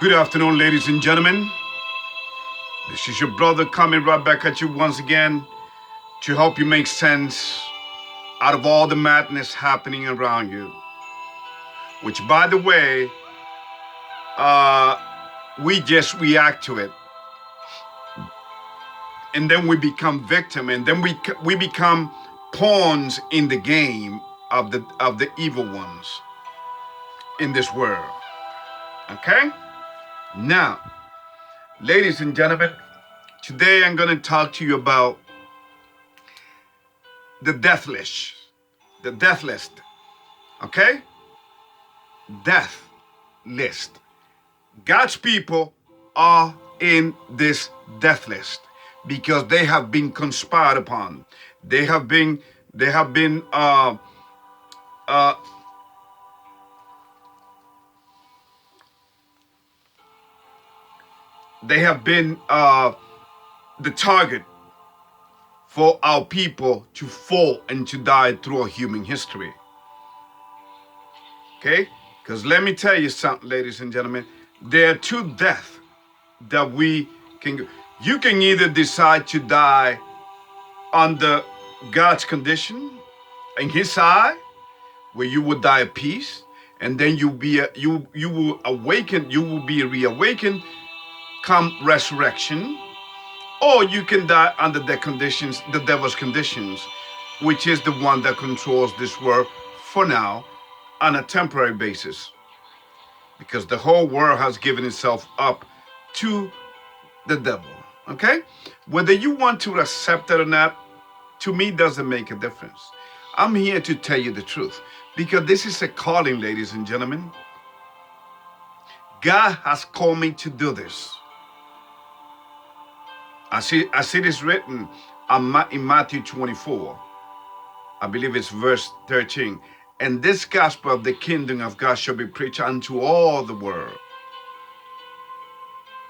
Good afternoon, ladies and gentlemen. This is your brother coming right back at you once again to help you make sense out of all the madness happening around you. Which, by the way, we just react to it, and then we become victim, and then we become pawns in the game of the evil ones in this world. Okay? Now, ladies and gentlemen, today I'm going to talk to you about the death list. The death list. Okay? Death list. God's people are in this death list because they have been conspired upon. They have been the target for our people to fall and to die through human history. Okay? Because let me tell you something, ladies and gentlemen. There are two deaths that we can go. You can either decide to die under God's condition, in His eye, where you will die at peace, and then you will awaken. You will be reawakened come resurrection, or you can die under the conditions, the devil's conditions, which is the one that controls this world for now on a temporary basis, because the whole world has given itself up to the devil. Okay? Whether you want to accept it or not, to me doesn't make a difference. I'm here to tell you the truth, because this is a calling, ladies and gentlemen. God has called me to do this. As it is written in Matthew 24, I believe it's verse 13. And this gospel of the kingdom of God shall be preached unto all the world.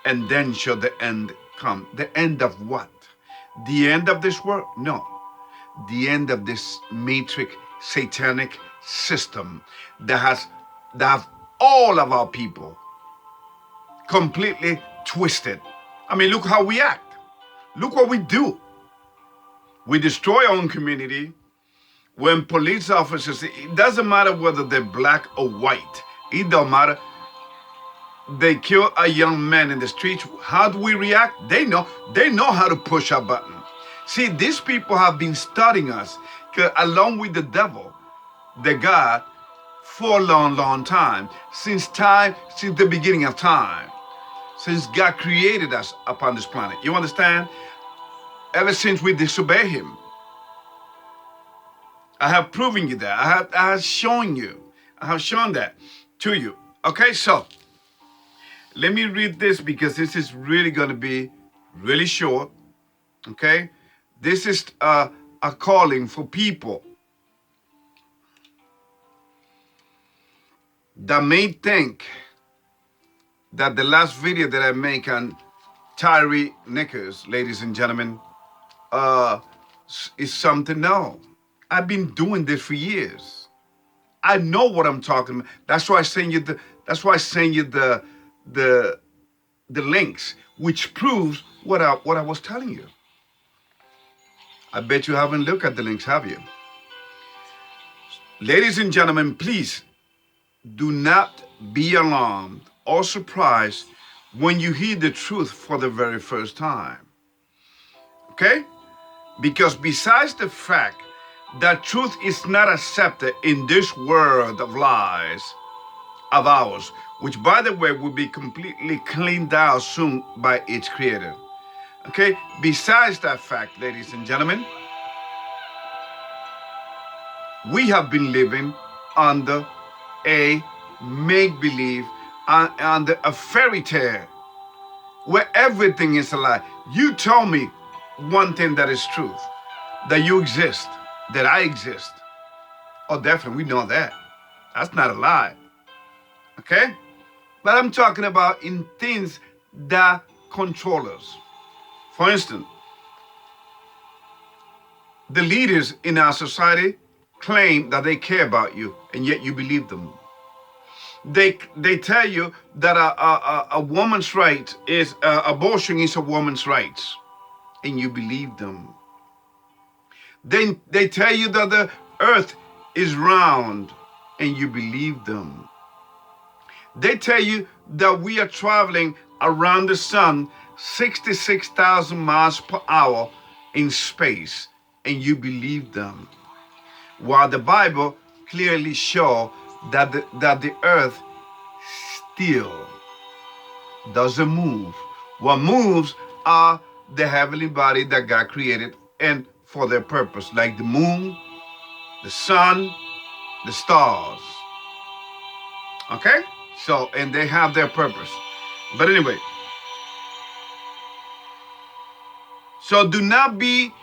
And then shall the end come. The end of what? The end of this world? No. The end of this matrix satanic system that have all of our people completely twisted. I mean, look how we act. Look what we do. We destroy our own community. When police officers, it doesn't matter whether they're black or white. It don't matter. They kill a young man in the streets. How do we react? They know how to push our button. See, these people have been studying us along with the devil, the God, for a long, long time. Since the beginning of time. Since God created us upon this planet. You understand? Ever since we disobey Him. I have proven you that. I have shown you. I have shown that to you. Okay, so let me read this because this is really going to be really short. Okay? This is a calling for people that may think that the last video that I make on Tyree Nichols, ladies and gentlemen, is something. No. I've been doing this for years. I know what I'm talking about. That's why I send you the links, which proves what I was telling you. I bet you haven't looked at the links, have you? Ladies and gentlemen, please do not be alarmed or surprised when you hear the truth for the very first time. Okay? Because besides the fact that truth is not accepted in this world of lies of ours, which, by the way, will be completely cleaned out soon by its creator. Okay? Besides that fact, ladies and gentlemen, we have been living under a make-believe, under a fairy tale, where everything is a lie. You tell me one thing that is truth, that you exist, that I exist. Oh, definitely, we know that. That's not a lie. Okay? But I'm talking about in things that control us. For instance, the leaders in our society claim that they care about you, and yet you believe them. They tell you that a woman's right is abortion is a woman's rights, and you believe them. Then they tell you that the earth is round, and you believe them. They tell you that we are traveling around the sun 66,000 miles per hour in space, and you believe them. While the Bible clearly shows that the earth still doesn't move. What moves are the heavenly body that God created and for their purpose, like the moon, the sun, the stars. Okay? So, and they have their purpose. But anyway, so do not be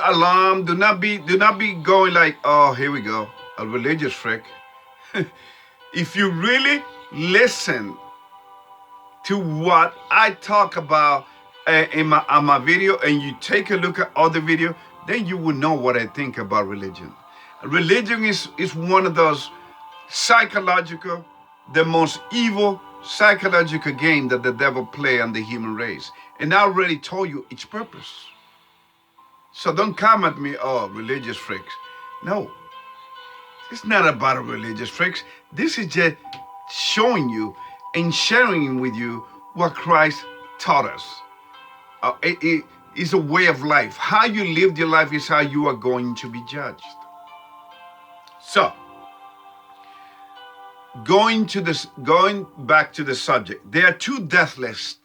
alarmed. Do not be going like, oh, here we go, a religious freak. If you really listen to what I talk about in my video, and you take a look at other video, then you will know what I think about religion. Religion is one of those psychological, the most evil psychological game that the devil play on the human race. And I already told you its purpose. So don't come at me, oh, religious freaks. No, it's not about a religious freaks. This is just showing you and sharing with you what Christ taught us. It is a way of life. How you live your life is how you are going to be judged. So, going back to the subject, there are two death lists.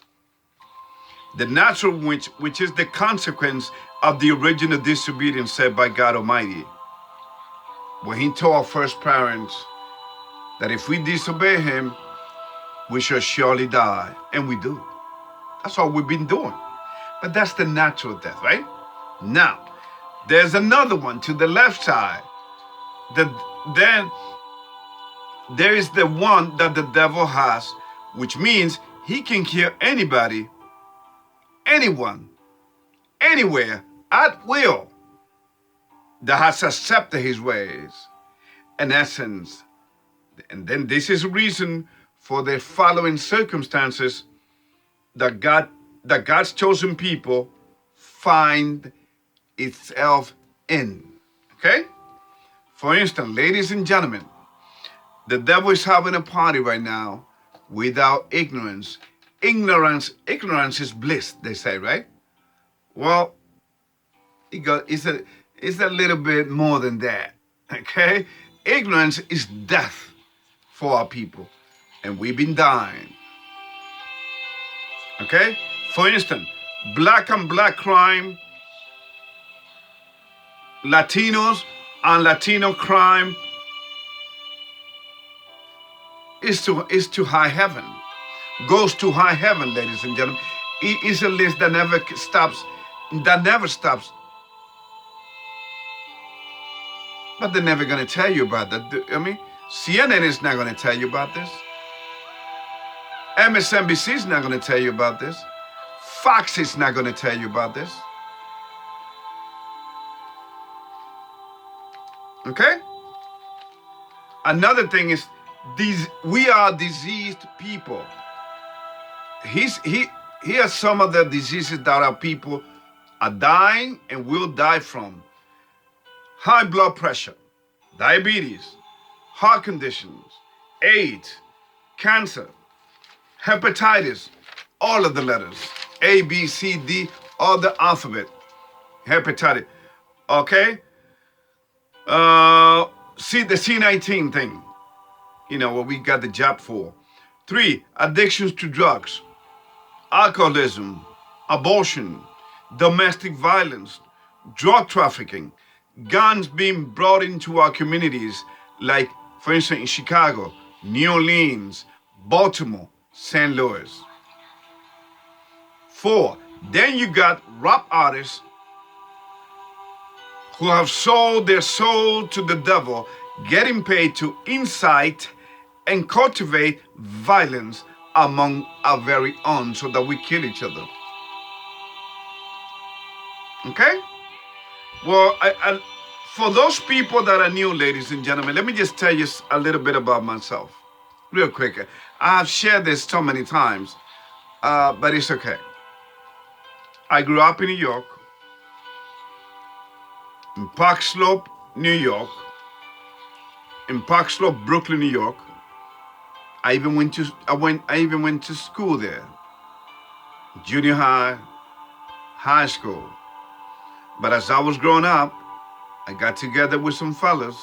The natural, which is the consequence of the original disobedience said by God Almighty, when He told our first parents that if we disobey Him, we shall surely die, and we do. That's all we've been doing. But that's the natural death, right? Now, there's another one to the left side. Then there is the one that the devil has, which means he can kill anybody, anyone, anywhere, at will, that has accepted his ways. In essence, and then this is a reason for the following circumstances that God's chosen people find itself in. Okay? For instance, ladies and gentlemen, the devil is having a party right now without ignorance. Ignorance is bliss, they say, right? Well, it's a little bit more than that. Okay? Ignorance is death for our people, and we've been dying. Okay? For instance, black on black crime, Latinos and Latino crime is to high heaven. Goes to high heaven, ladies and gentlemen. It is a list that never stops. But they're never going to tell you about that. I mean, CNN is not going to tell you about this. MSNBC is not going to tell you about this. Fox is not going to tell you about this. Okay? Another thing is, we are diseased people. Here are some of the diseases that our people are dying and will die from. High blood pressure, diabetes, heart conditions, AIDS, cancer, hepatitis, all of the letters, A, B, C, D, all the alphabet, hepatitis, okay? See the C19 thing, what we got the job for. 3, addictions to drugs, alcoholism, abortion, domestic violence, drug trafficking, guns being brought into our communities, like, for instance, in Chicago, New Orleans, Baltimore, St. Louis. 4, then you got rap artists who have sold their soul to the devil, getting paid to incite and cultivate violence among our very own so that we kill each other. Okay? Well, for those people that are new, ladies and gentlemen, let me just tell you a little bit about myself. real quick. I've shared this so many times, but it's okay. I grew up in New York, in Park Slope, New York, in Park Slope, Brooklyn, New York. I even went to school there, junior high, high school. But as I was growing up, I got together with some fellas,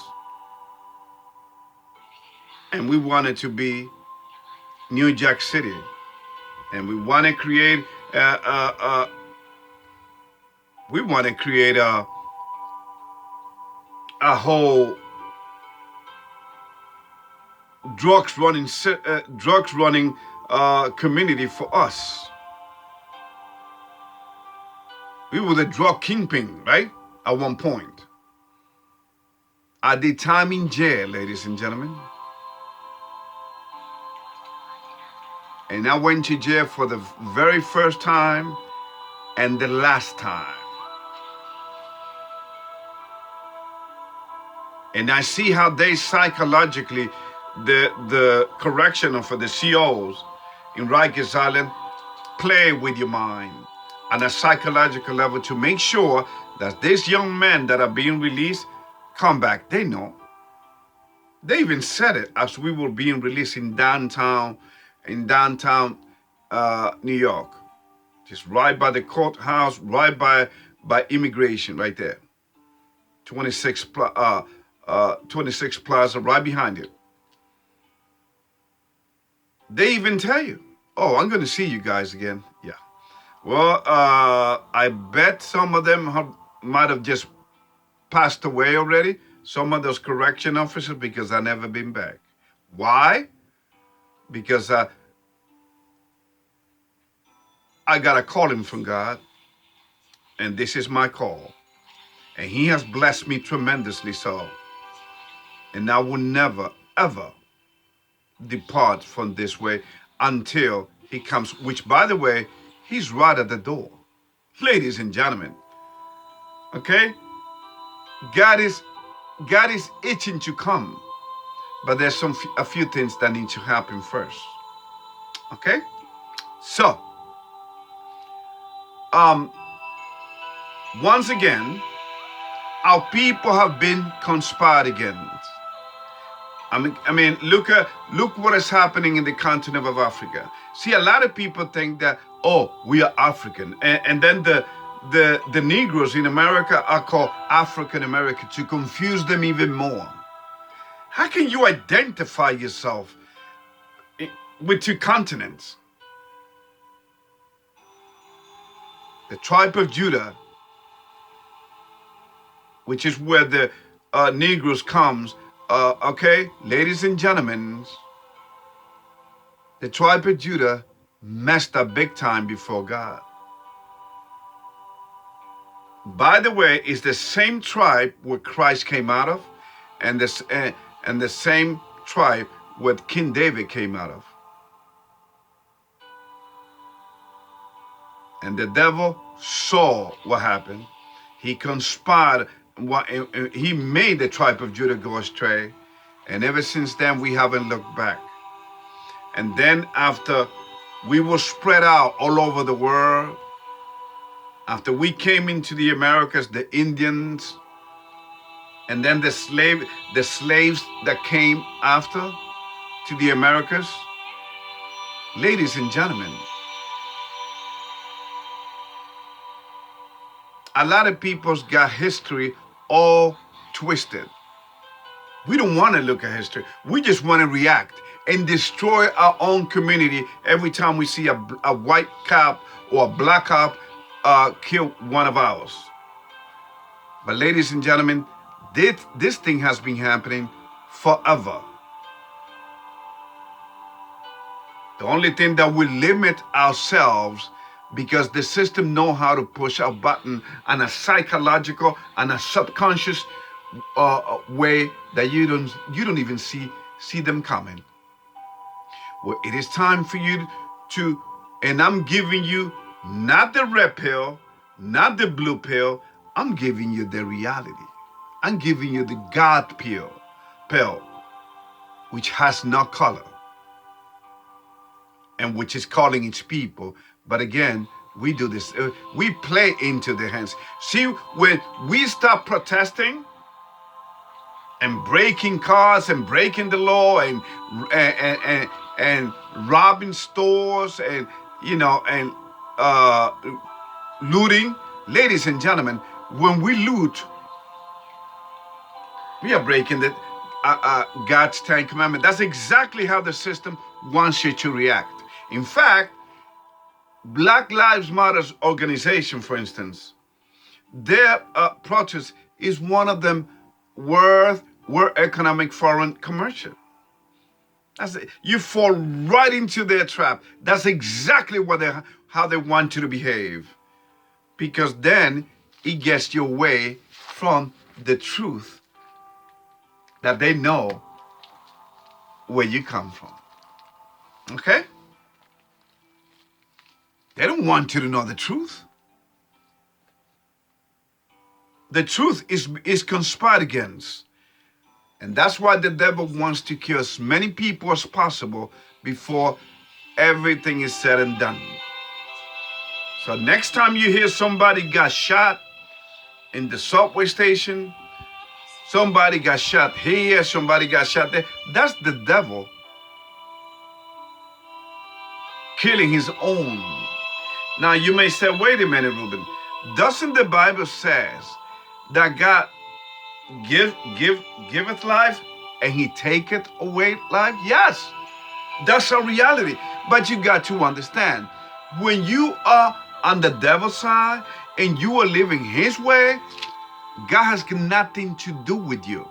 and we wanted to be New Jack City, and we want to create a whole drugs running community for us. We were the drug kingpin, right? At one point. I did time in jail, ladies and gentlemen. And I went to jail for the very first time and the last time. And I see how they psychologically, the correctional for the COs in Rikers Island, play with your mind on a psychological level to make sure that these young men that are being released come back. They know. They even said it as we were being released in downtown New York, just right by the courthouse, right by immigration, right there. 26 Plaza, right behind it. They even tell you, "Oh, I'm going to see you guys again." Yeah. Well, I bet some of them might have just passed away already. Some of those correction officers, because I never been back. Why? Because I got a calling from God, and this is my call. And He has blessed me tremendously so. And I will never, ever depart from this way until He comes, which, by the way, He's right at the door. Ladies and gentlemen, okay? God is itching to come, but there's a few things that need to happen first. Okay? So, once again, our people have been conspired against. I mean, look what is happening in the continent of Africa. See, a lot of people think that, oh, we are African, and then the Negroes in America are called African American to confuse them even more. How can you identify yourself with two continents? The tribe of Judah, which is where the Negroes comes. Okay, ladies and gentlemen, the tribe of Judah messed up big time before God. By the way, it's the same tribe where Christ came out of, and the same tribe where King David came out of. And the devil saw what happened. He conspired. He made the tribe of Judah go astray. And ever since then, we haven't looked back. And then after we were spread out all over the world, after we came into the Americas, the Indians, and then the slaves that came after to the Americas, ladies and gentlemen, a lot of people's got history all twisted. We don't want to look at history. We just want to react and destroy our own community every time we see a white cop or a black cop kill one of ours. But ladies and gentlemen, this thing has been happening forever. The only thing that will limit ourselves, because the system know how to push a button on a psychological and a subconscious way that you don't even see them coming. Well, it is time for you to, and I'm giving you not the red pill, not the blue pill. I'm giving you the reality. I'm giving you the God pill, which has no color. and which is calling its people. But again, we do this. We play into their hands. See, when we stop protesting and breaking cars and breaking the law and robbing stores and and looting, ladies and gentlemen, when we loot, we are breaking the God's 10 commandments. That's exactly how the system wants you to react. In fact, Black Lives Matter's organization, for instance, their protest is one of them World Economic Forum commercial. You fall right into their trap. That's exactly how they want you to behave, because then it gets you away from the truth that they know where you come from. Okay? They don't want you to know the truth. The truth is conspired against. And that's why the devil wants to kill as many people as possible before everything is said and done. So next time you hear somebody got shot in the subway station, somebody got shot here, somebody got shot there, that's the devil killing his own. Now you may say, wait a minute, Reuben, doesn't the Bible says that God giveth life and he taketh away life? Yes, that's a reality. But you got to understand, when you are on the devil's side and you are living his way, God has nothing to do with you.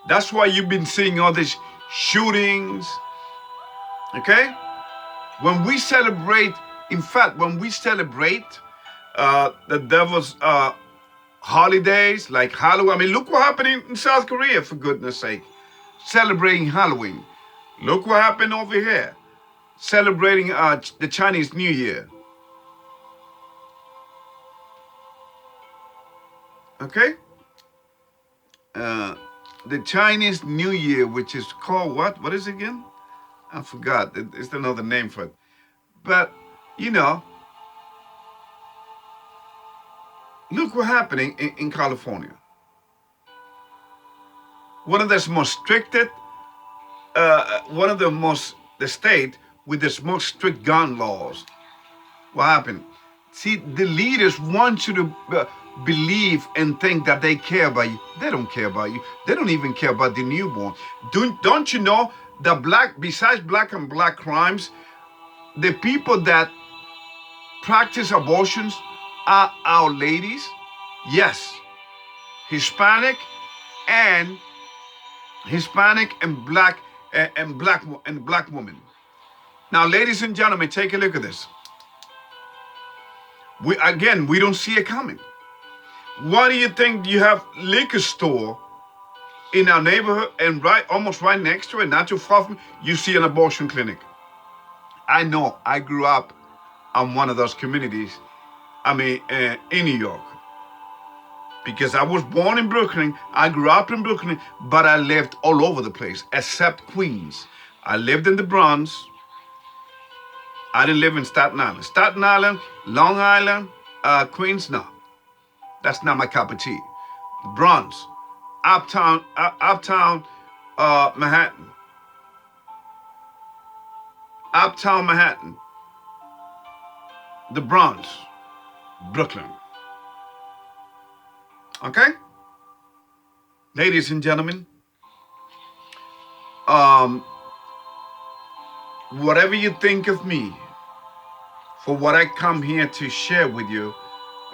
That's why you've been seeing all these shootings. Okay? When we celebrate, in fact, when we celebrate the devil's holidays like Halloween. I mean, look what happened in South Korea, for goodness sake. Celebrating Halloween. Look what happened over here. Celebrating the Chinese New Year. Okay? The Chinese New Year, which is called what? What is it again? I forgot. It's another name for it. But, look what's happening in California. One of the most stricted, the state with the most strict gun laws. What happened? See, the leaders want you to believe and think that they care about you. They don't care about you. They don't even care about the newborn. Don't you know that besides black and black crimes, the people that practice abortions are our ladies? Yes, Hispanic and black women. Now, ladies and gentlemen, take a look at this. We don't see it coming. Why do you think you have liquor store in our neighborhood and almost right next to it, not too far from, you see an abortion clinic? I know. I grew up on one of those communities. In New York. Because I was born in Brooklyn, I grew up in Brooklyn, but I lived all over the place, except Queens. I lived in the Bronx. I didn't live in Staten Island. Staten Island, Long Island, Queens, no. That's not my cup of tea. The Bronx, uptown Manhattan. Uptown Manhattan. The Bronx, Brooklyn. Okay? Ladies and gentlemen, whatever you think of me, for what I come here to share with you,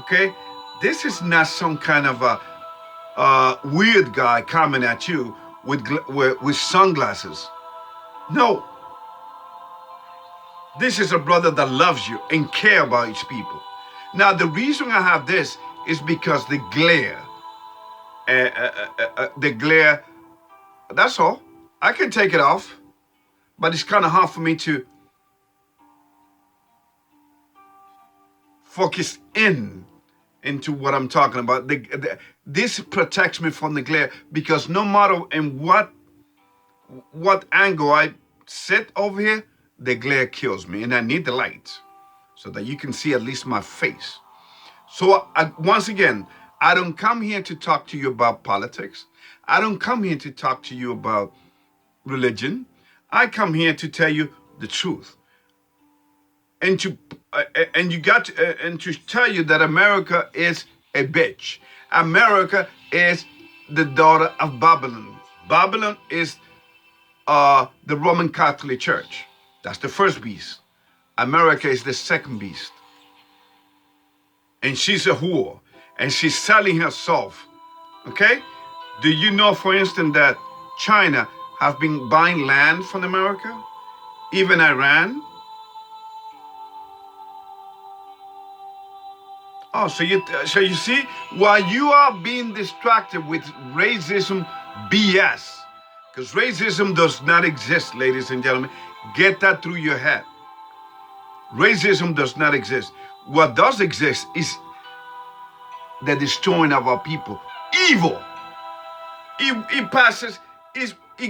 okay? This is not some kind of a weird guy coming at you with sunglasses. No. This is a brother that loves you and cares about his people. Now, the reason I have this is because the glare, that's all. I can take it off, but it's kind of hard for me to focus into what I'm talking about. This protects me from the glare, because no matter in what angle I sit over here, the glare kills me, and I need the light so that you can see at least my face. So once again, I don't come here to talk to you about politics. I don't come here to talk to you about religion. I come here to tell you the truth, and to tell you that America is a bitch. America is the daughter of Babylon. Babylon is the Roman Catholic Church. That's the first beast. America is the second beast. And she's a whore. And she's selling herself. Okay? Do you know, for instance, that China have been buying land from America? Even Iran? Oh, so you see, while you are being distracted with racism BS, because racism does not exist, ladies and gentlemen. Get that through your head. Racism does not exist. What does exist is the destroying of our people. Evil. It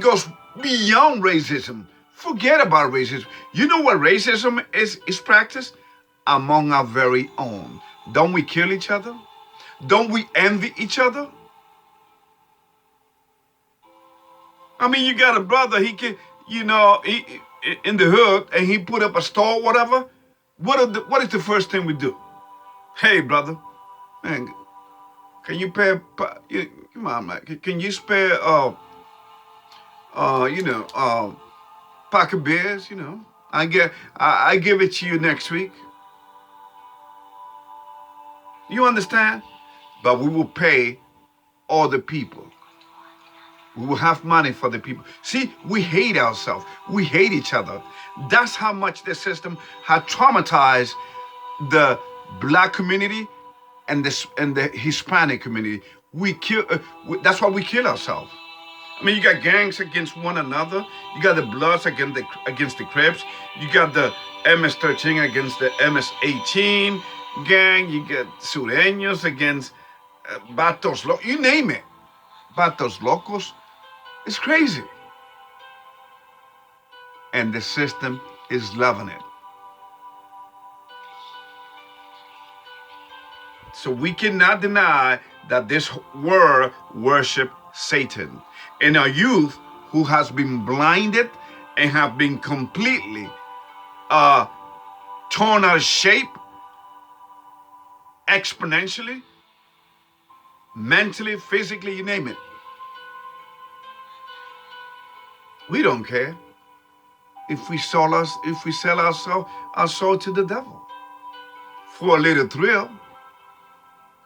goes beyond racism. Forget about racism. You know what racism is practiced? Among our very own. Don't we kill each other? Don't we envy each other? I mean, you got a brother, he can, he in the hood, and he put up a store or whatever. What is the first thing we do? Hey, brother, man, can you pay, come on, man, can you spare, pack of beers, I give it to you next week. You understand? But we will pay all the people. We will have money for the people. See, we hate ourselves. We hate each other. That's how much the system has traumatized the black community and the Hispanic community. That's why we kill ourselves. I mean, you got gangs against one another. You got the Bloods against the Crips. You got the MS-13 against the MS-18 gang. You got Sureños against Vatos Locos. You name it. Vatos Locos. It's crazy. And the system is loving it. So we cannot deny that this world worship Satan. And our youth who has been blinded and have been completely torn out of shape exponentially, mentally, physically, you name it. We don't care if we sell our soul to the devil for a little thrill.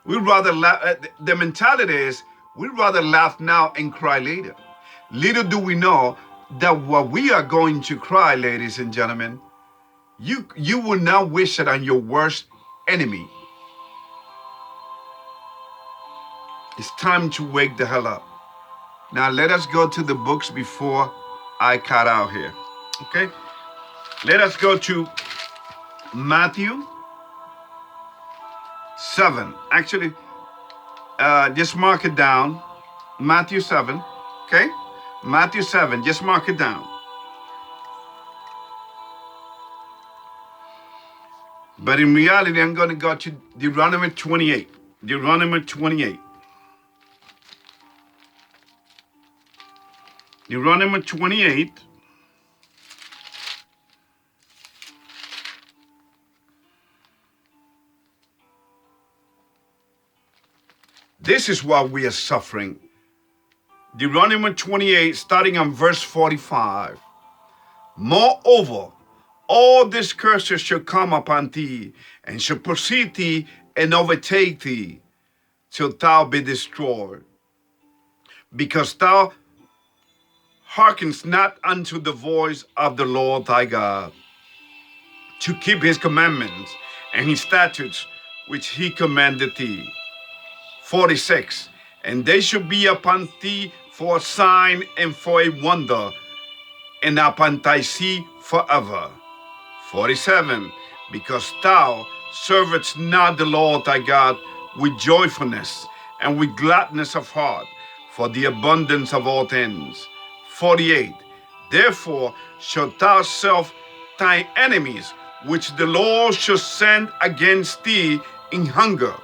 We'd rather laugh. The mentality is we'd rather laugh now and cry later. Little do we know that what we are going to cry, ladies and gentlemen, you will now wish it on your worst enemy. It's time to wake the hell up. Now let us go to the books before I cut out here. Okay? Let us go to Matthew 7. Actually, just mark it down. Matthew 7. Okay? Matthew 7. Just mark it down. But in reality, I'm going to go to Deuteronomy 28. Deuteronomy 28. Deuteronomy 28. This is why we are suffering. Deuteronomy 28, starting on verse 45. Moreover, all these curses shall come upon thee, and shall precede thee, and overtake thee, till thou be destroyed. Because thou hearkenest not unto the voice of the Lord thy God, to keep his commandments and his statutes, which he commanded thee. 46. And they shall be upon thee for a sign and for a wonder, and upon thy seed forever. 47. Because thou servest not the Lord thy God with joyfulness and with gladness of heart, for the abundance of all things. 48. Therefore shalt thou thine enemies, which the Lord shall send against thee in hunger,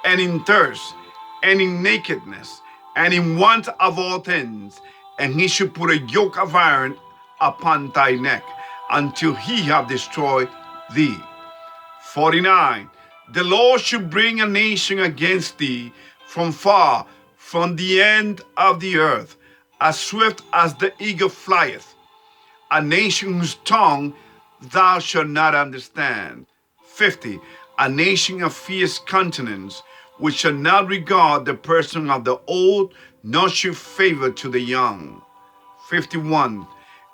and in thirst, and in nakedness, and in want of all things. And he shall put a yoke of iron upon thy neck, until he have destroyed thee. 49. The Lord shall bring a nation against thee from far, from the end of the earth, as swift as the eagle flieth, a nation whose tongue thou shalt not understand. 50. A nation of fierce countenance, which shall not regard the person of the old, nor show favor to the young. 51.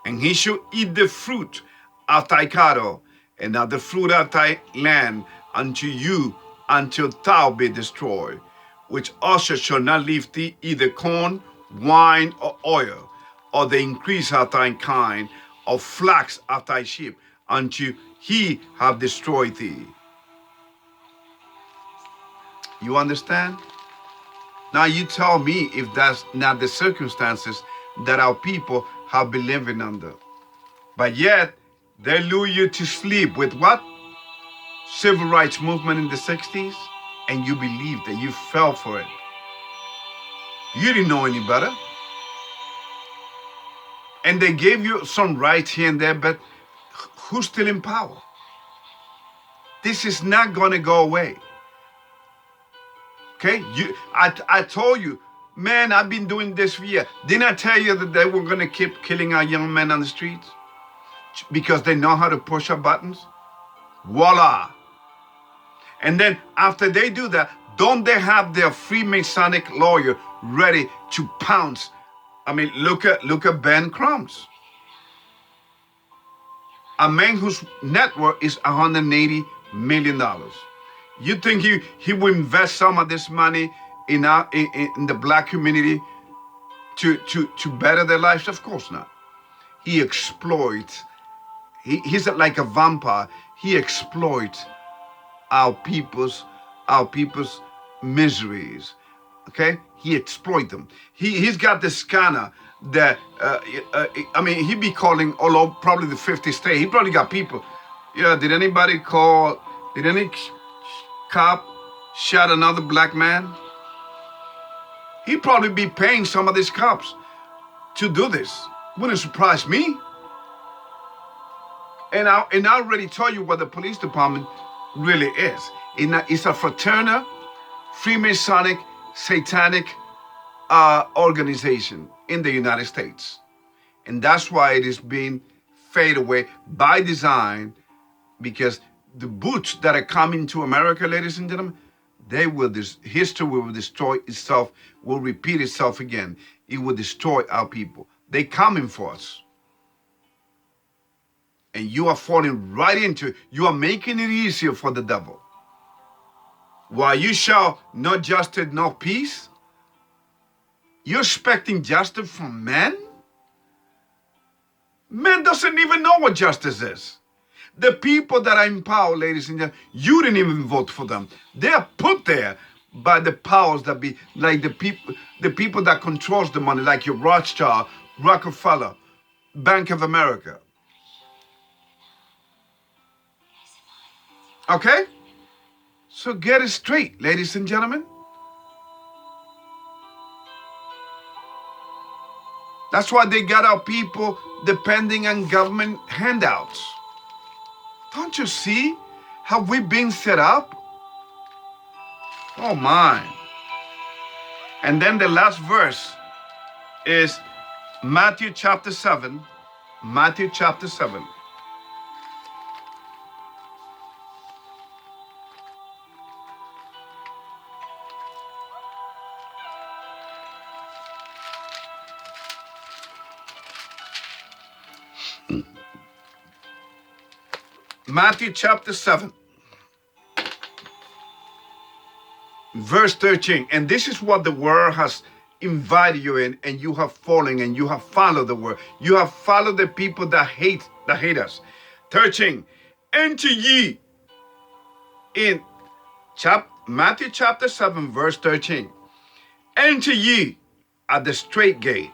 And he shall eat the fruit of thy cattle, and of the fruit of thy land unto you, until thou be destroyed, which also shall not leave thee either corn, wine, or oil, or the increase of thy kind, or flax of thy sheep, until he have destroyed thee. You understand? Now you tell me if that's not the circumstances that our people have been living under. But yet, they lure you to sleep with what? Civil rights movement in the 60s, and you believed that you fell for it. You didn't know any better. And they gave you some rights here and there, but who's still in power? This is not going to go away. Okay? I told you, man, I've been doing this for years. Didn't I tell you that they were going to keep killing our young men on the streets? Because they know how to push our buttons? Voila. And then after they do that, don't they have their Freemasonic lawyer ready to pounce? I mean, look at Ben Crumps. A man whose net worth is $180 million. You think he will invest some of this money in the black community to better their lives? Of course not. He exploits. He's like a vampire. He exploits our people's miseries. Okay? He exploits them. He's got this scanner that I mean, he be calling all over probably the 50 states. He probably got people. Yeah, did any cop shot another black man? He'd probably be paying some of these cops to do this. Wouldn't surprise me. And I already told you what the police department really is. It's a fraternal, Freemasonic, satanic organization in the United States. And that's why it is being faded away by design, because the boots that are coming to America, ladies and gentlemen, history will destroy itself, will repeat itself again. It will destroy our people. They're coming for us. And you are falling right into it. You are making it easier for the devil. While you shall no justice, no peace, you're expecting justice from men? Men doesn't even know what justice is. The people that are in power, ladies and gentlemen, you didn't even vote for them. They are put there by the powers that be, like the people that controls the money, like your Rothschild, Rockefeller, Bank of America. Okay? So get it straight, ladies and gentlemen. That's why they got our people depending on government handouts. Don't you see how we've been set up? Oh my. And then the last verse is Matthew chapter 7. Matthew chapter 7. Matthew chapter 7, verse 13. And this is what the world has invited you in, and you have fallen and you have followed the world. You have followed the people that hate us. 13. Enter ye in Matthew chapter 7, verse 13. Enter ye at the straight gate,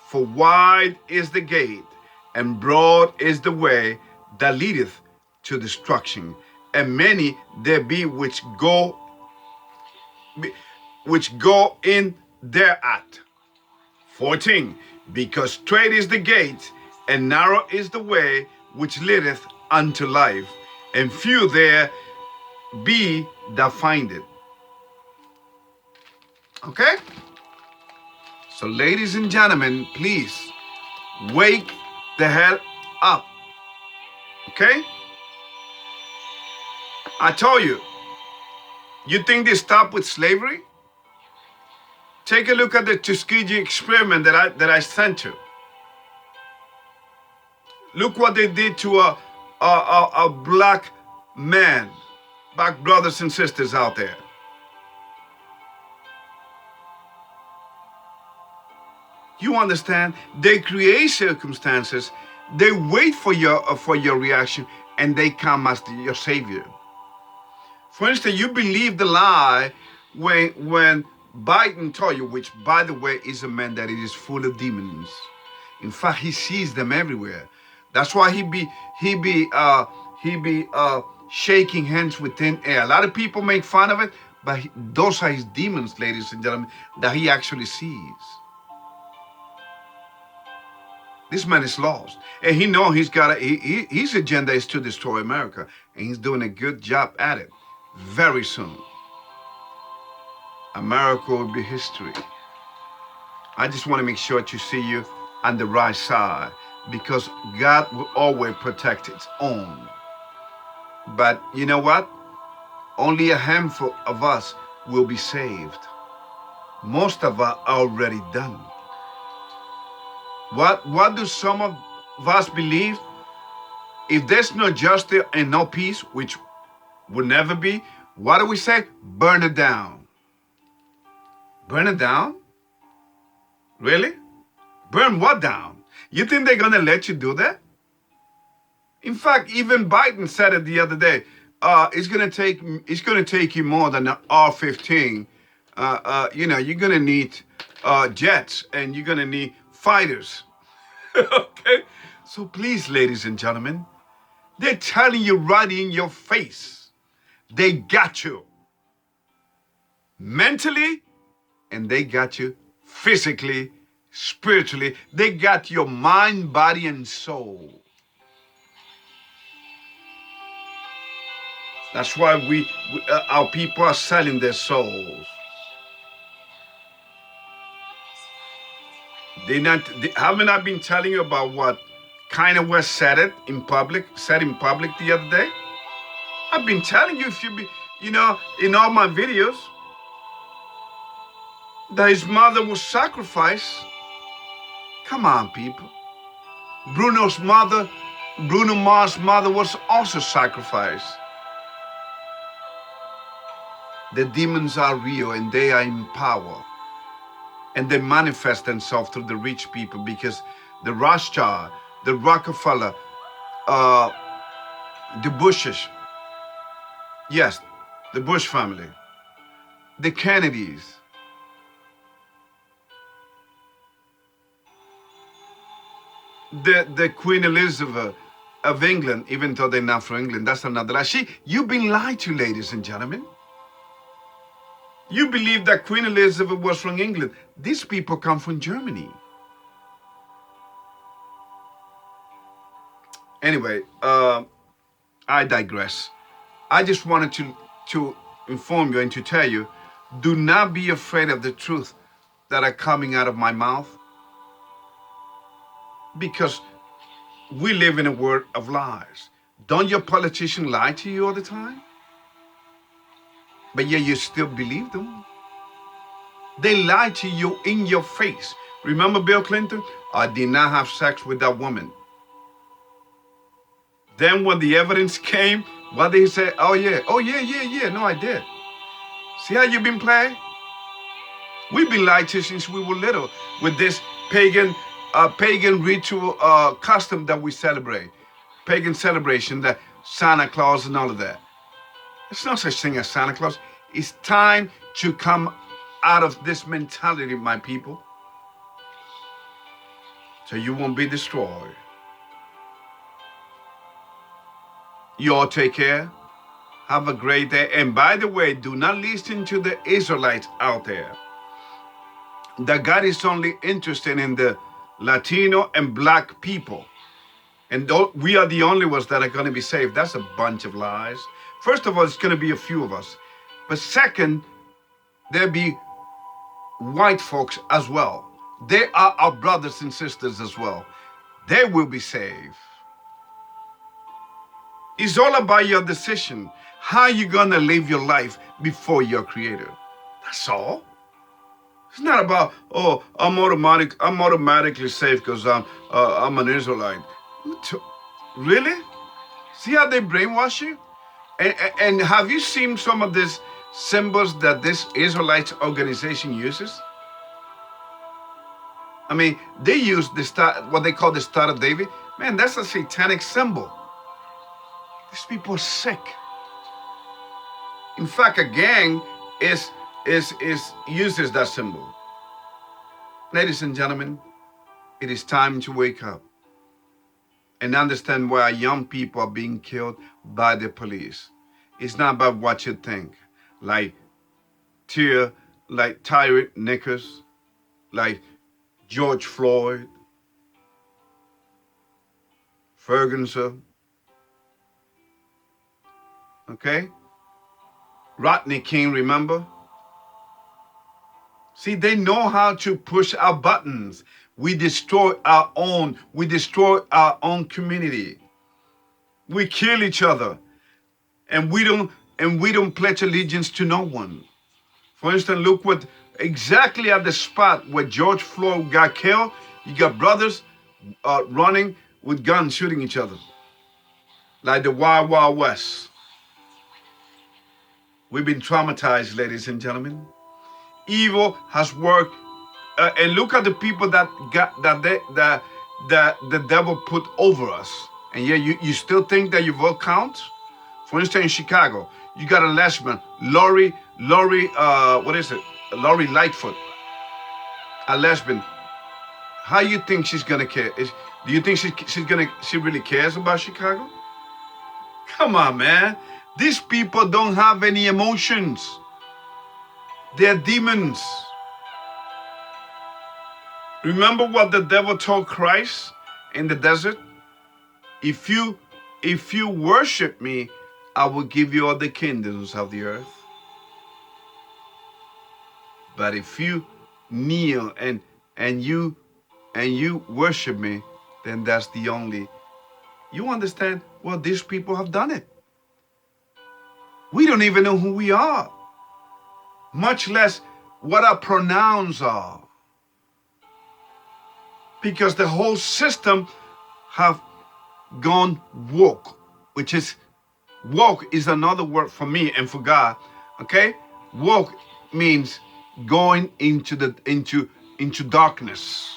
for wide is the gate, and broad is the way that leadeth to destruction, and many there be which go in thereat. 14. Because strait is the gate, and narrow is the way which leadeth unto life, and few there be that find it. Okay? So, ladies and gentlemen, please wake the hell up. Okay? I told you, you think they stopped with slavery? Take a look at the Tuskegee experiment that I sent you. Look what they did to a black man, black brothers and sisters out there. You understand? They create circumstances. They wait for your reaction, and they come as your savior. For instance, you believe the lie when Biden told you, which by the way is a man that is full of demons. In fact, he sees them everywhere. That's why he be shaking hands with thin air. A lot of people make fun of it, but those are his demons, ladies and gentlemen, that he actually sees. This man is lost, and he knows his agenda is to destroy America, and he's doing a good job at it. Very soon, America will be history. I just want to make sure to see you on the right side, because God will always protect its own. But you know what? Only a handful of us will be saved. Most of us are already done. What do some of us believe? If there's no justice and no peace, which will never be, what do we say? Burn it down. Burn it down? Really? Burn what down? You think they're gonna let you do that? In fact, even Biden said it the other day. It's gonna take you more than an R-15. You're gonna need jets, and you're gonna need fighters. Okay? So please, ladies and gentlemen, they're telling you right in your face. They got you mentally, and they got you physically, spiritually. They got your mind, body, and soul. That's why our people are selling their souls. Haven't I been telling you about what Kanye West said in public the other day? I've been telling you, in all my videos, that his mother was sacrificed. Come on, people. Bruno Mars' mother was also sacrificed. The demons are real, and they are in power. And they manifest themselves through the rich people, because the Rothschild, the Rockefeller, the Bushes, yes, the Bush family, the Kennedys, the Queen Elizabeth of England, even though they're not from England, that's another lie. You've been lied to, ladies and gentlemen. You believe that Queen Elizabeth was from England. These people come from Germany. Anyway, I digress. I just wanted to inform you and to tell you, do not be afraid of the truth that are coming out of my mouth, because we live in a world of lies. Don't your politicians lie to you all the time? But yet you still believe them. They lie to you in your face. Remember Bill Clinton? I did not have sex with that woman. Then when the evidence came, what did he say? Oh yeah, no, I did. See how you've been playing? We've been lied to since we were little with this pagan ritual custom that we celebrate. Pagan celebration, that Santa Claus and all of that. There's no such thing as Santa Claus. It's time to come out of this mentality, my people, so you won't be destroyed. You all take care. Have a great day. And by the way, do not listen to the Israelites out there. That God is only interested in the Latino and black people. And we are the only ones that are going to be saved. That's a bunch of lies. First of all, it's going to be a few of us. But second, there'll be white folks as well. They are our brothers and sisters as well. They will be saved. It's all about your decision. How you going to live your life before your Creator. That's all. It's not about, oh, I'm automatically saved because I'm an Israelite. Really? See how they brainwash you? And have you seen some of these symbols that this Israelite organization uses? I mean, they use what they call the Star of David. Man, that's a satanic symbol. These people are sick. In fact, a gang uses that symbol. Ladies and gentlemen, it is time to wake up and understand why young people are being killed by the police. It's not about what you think. Like Tyree Nichols, like George Floyd, Ferguson, okay? Rodney King, remember? See, they know how to push our buttons. We destroy our own community. We kill each other. And we don't pledge allegiance to no one. For instance, look what exactly at the spot where George Floyd got killed, you got brothers running with guns shooting each other. Like the Wild Wild West. We've been traumatized, ladies and gentlemen. Evil has worked, and look at the people that the devil put over us. And yet you still think that your vote counts? For instance, in Chicago, you got a lesbian, Lori Lightfoot, a lesbian. How you think she's gonna care? Do you think she really cares about Chicago? Come on, man. These people don't have any emotions. They're demons. Remember what the devil told Christ in the desert? If you worship me, I will give you all the kingdoms of the earth. But if you kneel and you worship me, then that's the only. You understand? Well, these people have done it. We don't even know who we are, much less what our pronouns are. Because the whole system have gone woke, which is, woke is another word for me and for God, okay? Woke means going into darkness.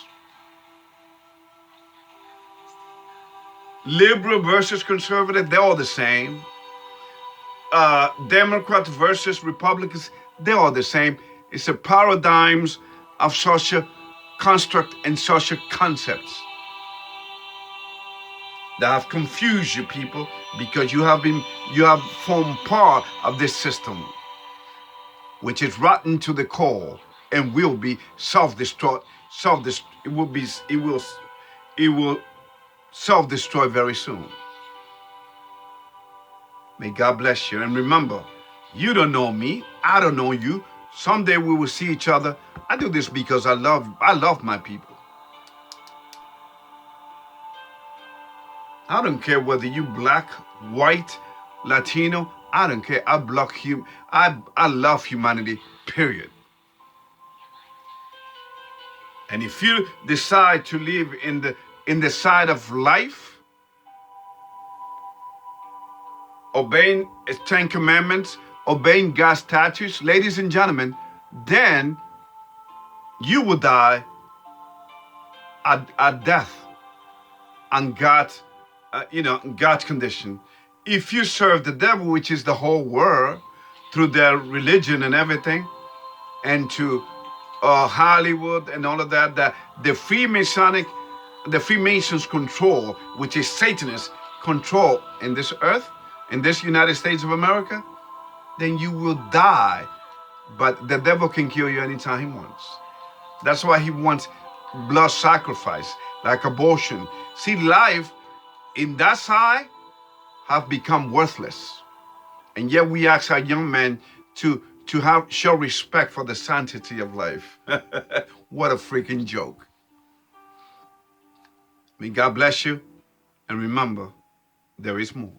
Liberal versus conservative, they're all the same. Democrats versus Republicans, they're all the same. It's a paradigms of social construct and social concepts that have confused you people because you have formed part of this system, which is rotten to the core and will be self-destruct. It will self-destroy very soon. May God bless you. And remember, you don't know me. I don't know you. Someday we will see each other. I do this because I love my people. I don't care whether you black, white, Latino. I don't care. I love humanity, period. And if you decide to live in the side of life, obeying 10 commandments, obeying God's statutes, ladies and gentlemen, then you will die at death on God's condition. If you serve the devil, which is the whole world, through their religion and everything, and to Hollywood and all of that, the Freemasons control, which is Satanist control in this earth, in this United States of America, then you will die. But the devil can kill you anytime he wants. That's why he wants blood sacrifice, like abortion. See, life in that side have become worthless. And yet we ask our young men to show respect for the sanctity of life. What a freaking joke. May God bless you. And remember, there is more.